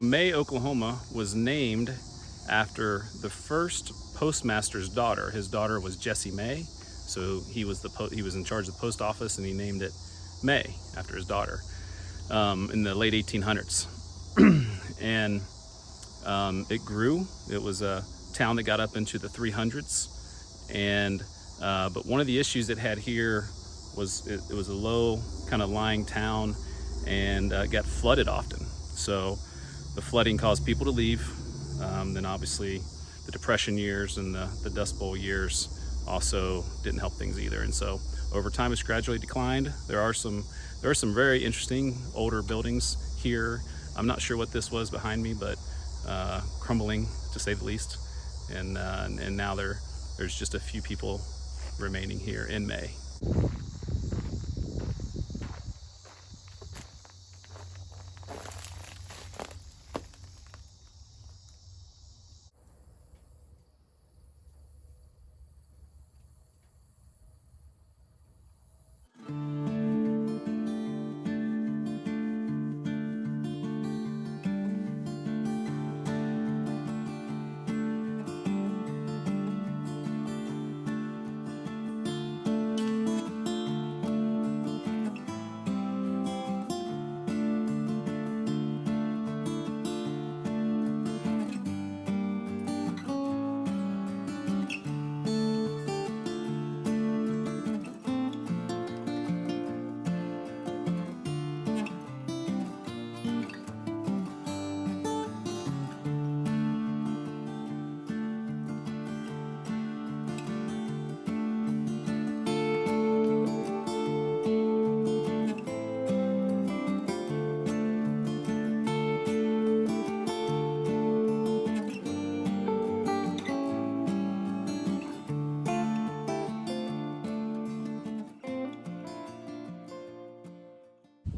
May, Oklahoma was named after the first postmaster's daughter. His daughter was Jessie May, so he was in charge of the post office, and he named it May after his daughter in the late 1800s. And it grew. It was a town that got up into the 300s, and but one of the issues it had here was it was a low kind of lying town, and got flooded often. So the flooding caused people to leave. Then obviously the Depression years and the Dust Bowl years also didn't help things either. And so over time it's gradually declined. There are some very interesting older buildings here. I'm not sure what this was behind me, but crumbling to say the least. And now there's just a few people remaining here in May.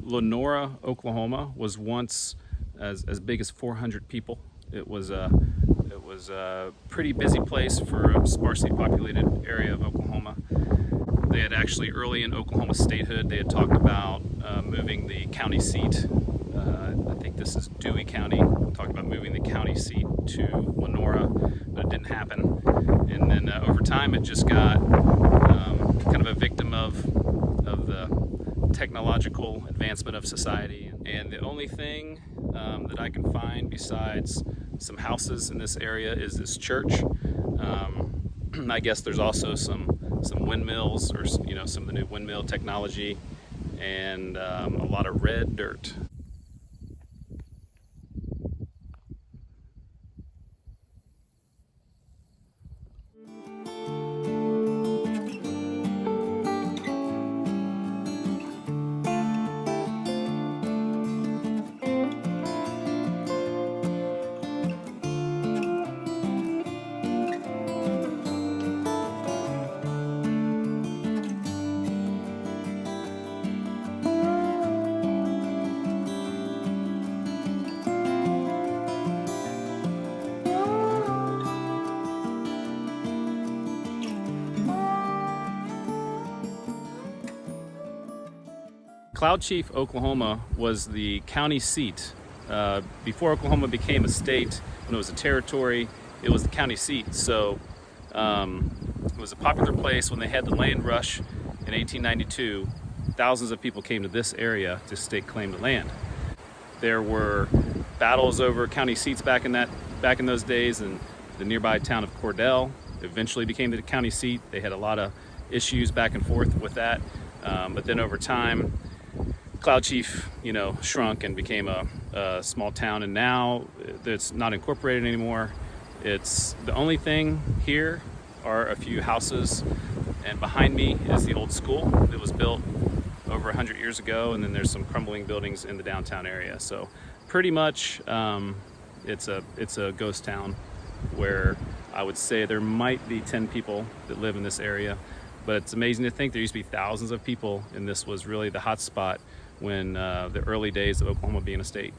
Lenora, Oklahoma was once as big as 400 people. It was a pretty busy place for a sparsely populated area of Oklahoma. They had actually, early in Oklahoma statehood, they had talked about moving the county seat. I think this is Dewey County. Talked about moving the county seat to Lenora, but it didn't happen. And then over time, it just got kind of a victim of the technological advancement of society. And the only thing that I can find besides some houses in this area is this church. I guess there's also some windmills, or some of the new windmill technology, and a lot of red dirt. Cloud Chief, Oklahoma was the county seat. Before Oklahoma became a state, when it was a territory, it was the county seat. So it was a popular place. When they had the land rush in 1892, thousands of people came to this area to stake claim to land. There were battles over county seats back in those days, and the nearby town of Cordell eventually became the county seat. They had a lot of issues back and forth with that, but then over time, Cloud Chief, shrunk and became a small town, and now it's not incorporated anymore. It's the only thing here are a few houses, and behind me is the old school that was built over 100 years ago, and then there's some crumbling buildings in the downtown area. So pretty much it's a ghost town where I would say there might be 10 people that live in this area, but it's amazing to think there used to be thousands of people, and this was really the hot spot when the early days of Oklahoma being a state.